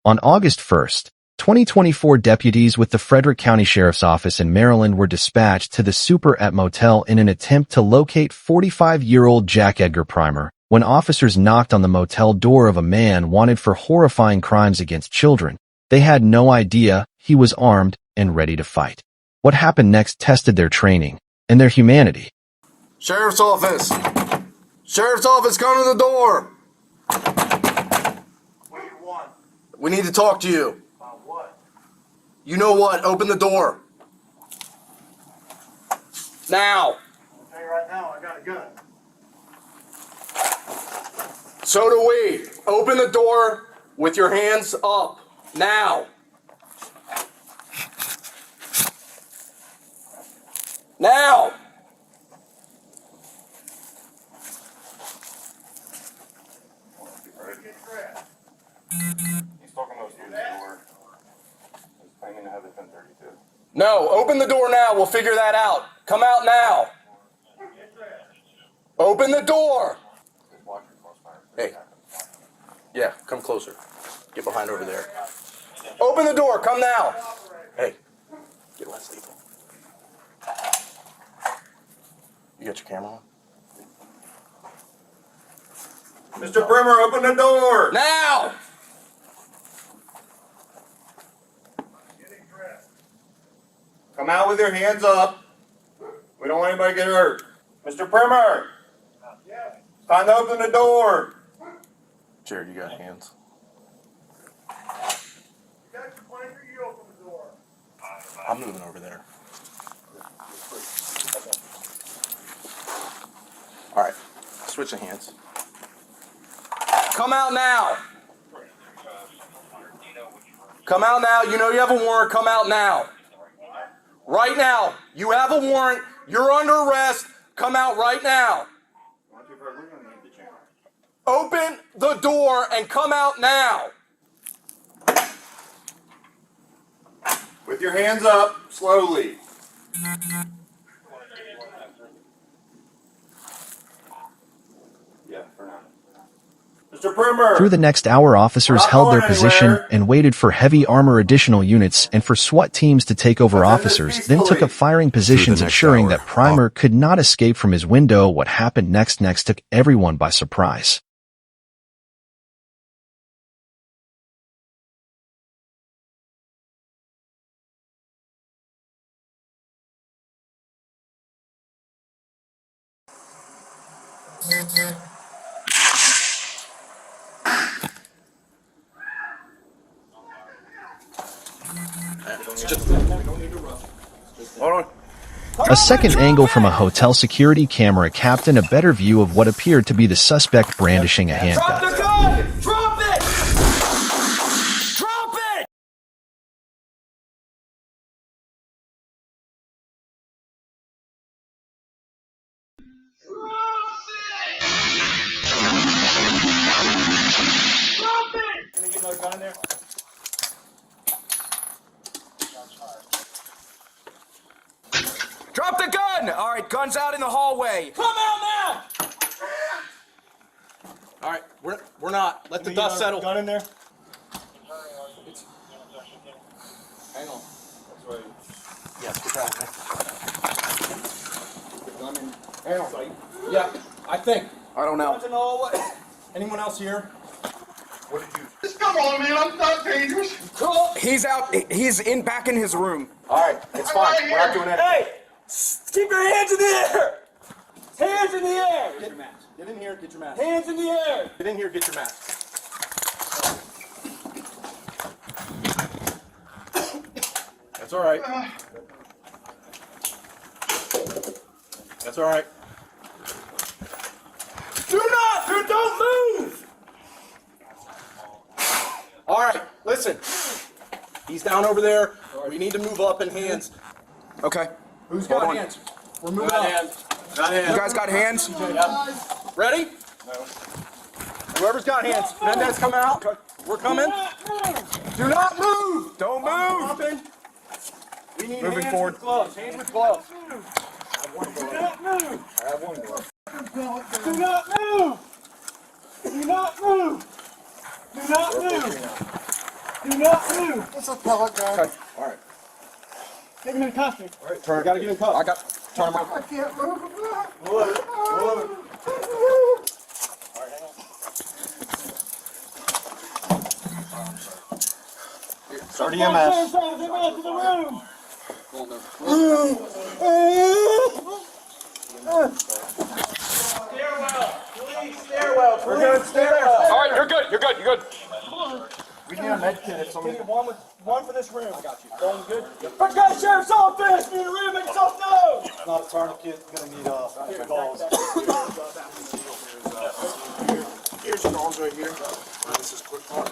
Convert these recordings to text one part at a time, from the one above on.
On August 1st, 2024, deputies with the Frederick County Sheriff's Office in Maryland were dispatched to the Super at Motel in an attempt to locate 45-year-old Jack Edgar Primmer when officers knocked on the motel door of a man wanted for horrifying crimes against children. They had no idea he was armed and ready to fight. What happened next tested their training and their humanity. Sheriff's Office! Sheriff's Office, come to the door! What do you want? We need to talk to you. About what? You know what? Open the door. Now. I'll tell you right now, I got a gun. So do we. Open the door with your hands up. Now. Now. He's talking about through the door. He's claiming to have a 1032. No, open the door now. We'll figure that out. Come out now. Open the door. Hey. Yeah, come closer. Get behind over there. Open the door. Come now. Hey. Get less lethal. You got your camera on? Mr. Primmer, open the door! Now! Come out with your hands up. We don't want anybody to get hurt. Mr. Primmer! It's time to open the door! Jared, you got hands. I'm moving over there. All right, switch the hands. Come out now. Come out now. You know you have a warrant. Come out now. Right now. You have a warrant. You're under arrest. Come out right now. Open the door and come out now. With your hands up, slowly. Yeah, for now. Mr. Primmer! Through the next hour, officers held their position and waited for heavy armor additional units and for SWAT teams to take over. Officers then took up firing positions, ensuring that Primmer could not escape from his window. What happened next took everyone by surprise. Hold on. A second angle from a hotel security camera captured a better view of what appeared to be the suspect brandishing a handgun. Drop the gun! Drop it! Drop it! Can I get another gun in there? Drop the gun! All right, guns out in the hallway. Come out now! All right, we're not. Let the dust settle. Gun in there? Hang on. Yeah, get that. Gun in. Hang on. Yeah, I think. I don't know. Guns in the hallway. Anyone else here? What did you... Just come on, man. I'm not dangerous. He's out. He's back in his room. All right, it's fine. We're not doing anything. Hey! Keep your hands in the air! Hands in the air! Get your mask. Get in here. Get your mask. Hands in the air! Get in here. Get your mask. That's all right. That's all right. Don't move! All right, listen. He's down over there. We need to move up in hands. Okay. Who's Hold got on. hands? We're moving up. Got hands. You guys got hands? Yep. Ready? No. Whoever's got hands. Mendez, come out. We're coming. Do not move. Don't move. We need Moving hands forward. with gloves. Hands with gloves. Do not move. I have one glove. Do not move. Do not move! Do not move! Do not move! It's a pellet gun. Okay. All right. Take him in custody. All right. Turn. Gotta get in cuffs. I got. Turn him around. I can't move. Start EMS. Take him out to the room! Stairwell! Please, stairwell! We're good, stairwell! All right. You're good. You're good. You're good. We need a med kit if somebody. One for this room. I got you. Going good? For God, Sheriff's Office! Need a room, make yourself known! Not a tourniquet. Gonna need balls. Here's your balls right here. This is quick part.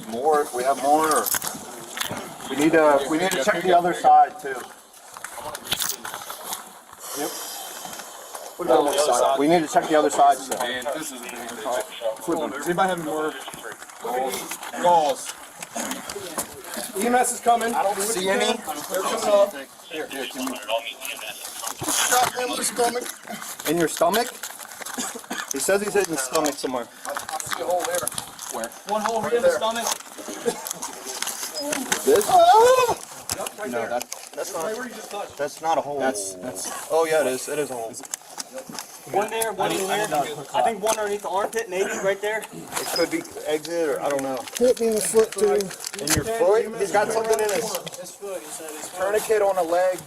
More. We have more. Or we need to check the other side too. Yep. What about the other side? We need to check the other side. So. And this is a big Flip them. Does anybody have more balls? EMS is coming. I don't see any. They're coming up. Here, can you shot him in the stomach? In your stomach? He says he's hitting the stomach somewhere. I see a hole there. Where? One hole right in the stomach. This? Yep, right there. That's not. Right where you just touched. That's not a hole. That's. Oh yeah, it is. It is a hole. One there, one in there. I think one underneath the armpit, maybe, right there. It could be exit or I don't know. Hit me in the foot too. In your foot? He's got something in his tourniquet on a leg.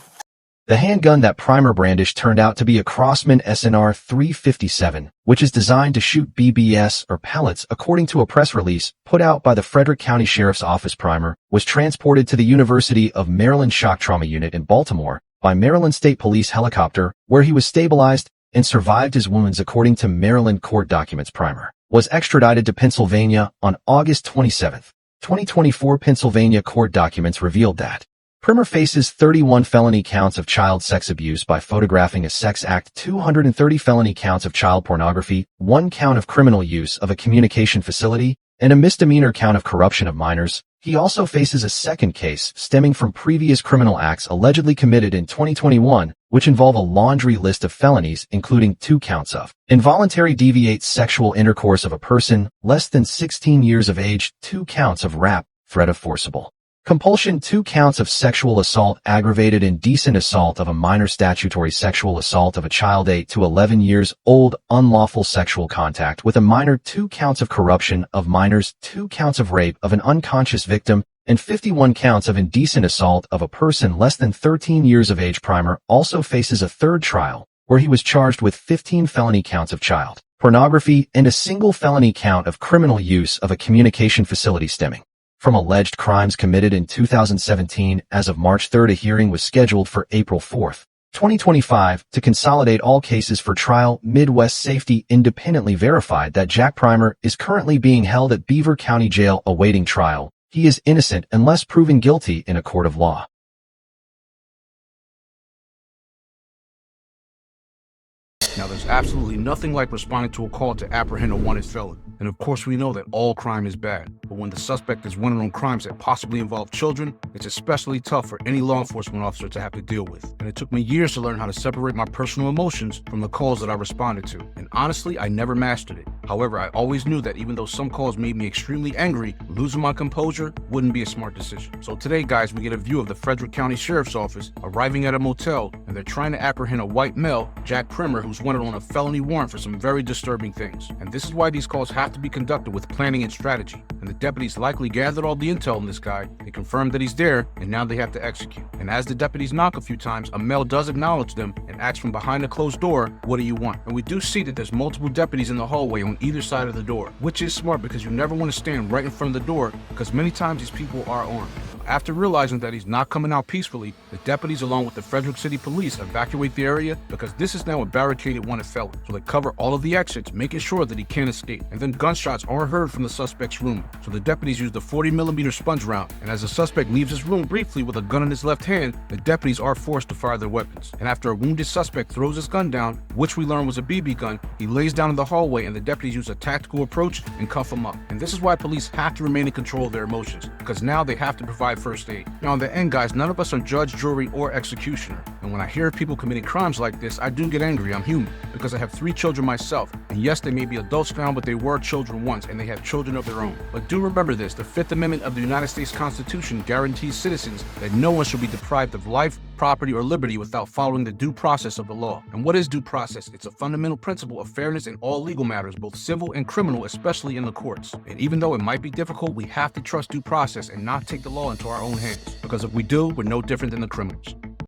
The handgun that Primmer brandished turned out to be a Crossman SNR 357, which is designed to shoot BBS or pellets. According to a press release put out by the Frederick County Sheriff's Office. Primmer was transported to the University of Maryland Shock Trauma Unit in Baltimore by Maryland State Police helicopter, where he was stabilized and survived his wounds. According to Maryland court documents, Primmer was extradited to Pennsylvania on August 27, 2024. Pennsylvania court documents revealed that Primmer faces 31 felony counts of child sex abuse by photographing a sex act, 230 felony counts of child pornography, 1 count of criminal use of a communication facility, and a misdemeanor count of corruption of minors. He also faces a second case stemming from previous criminal acts allegedly committed in 2021, which involve a laundry list of felonies, including 2 counts of involuntary deviate sexual intercourse of a person less than 16 years of age, 2 counts of rape, threat of forcible compulsion, 2 counts of sexual assault, aggravated indecent assault of a minor, statutory sexual assault of a child 8 to 11 years old, unlawful sexual contact with a minor, 2 counts of corruption of minors, 2 counts of rape of an unconscious victim, and 51 counts of indecent assault of a person less than 13 years of age. Primmer also faces a third trial, where he was charged with 15 felony counts of child pornography and a single felony count of criminal use of a communication facility stemming from alleged crimes committed in 2017. As of March 3, a hearing was scheduled for April 4, 2025, to consolidate all cases for trial. Midwest Safety independently verified that Jack Primmer is currently being held at Beaver County Jail awaiting trial. He is innocent unless proven guilty in a court of law. Now, there's absolutely nothing like responding to a call to apprehend a wanted felon. And of course, we know that all crime is bad. But when the suspect is running on crimes that possibly involve children, it's especially tough for any law enforcement officer to have to deal with. And it took me years to learn how to separate my personal emotions from the calls that I responded to. And honestly, I never mastered it. However, I always knew that even though some calls made me extremely angry, losing my composure wouldn't be a smart decision. So today, guys, we get a view of the Frederick County Sheriff's Office arriving at a motel, and they're trying to apprehend a white male, Jack Primmer, who's wanted on a felony warrant for some very disturbing things. And this is why these calls have to be conducted with planning and strategy. And the deputies likely gathered all the intel on this guy, they confirmed that he's there, and now they have to execute. And as the deputies knock a few times, a male does acknowledge them and asks from behind a closed door, "What do you want?" And we do see that there's multiple deputies in the hallway on either side of the door, which is smart because you never want to stand right in front of the door, because many times these people are armed. After realizing that he's not coming out peacefully, the deputies along with the Frederick City Police evacuate the area because this is now a barricaded wanted felon. So they cover all of the exits, making sure that he can't escape. And then gunshots are heard from the suspect's room. So the deputies use the 40mm sponge round. And as the suspect leaves his room briefly with a gun in his left hand, the deputies are forced to fire their weapons. And after a wounded suspect throws his gun down, which we learn was a BB gun, he lays down in the hallway and the deputies use a tactical approach and cuff him up. And this is why police have to remain in control of their emotions, because now they have to provide first aid. Now in the end, guys, none of us are judge, jury, or executioner. And when I hear of people committing crimes like this, I do get angry. I'm human, because I have 3 children myself. And yes, they may be adults now, but they were children once, and they have children of their own. But do remember this, the 5th Amendment of the United States Constitution guarantees citizens that no one should be deprived of life, property, or liberty without following the due process of the law. And what is due process? It's a fundamental principle of fairness in all legal matters, both civil and criminal, especially in the courts. And even though it might be difficult, we have to trust due process and not take the law into our own hands. Because if we do, we're no different than the criminals.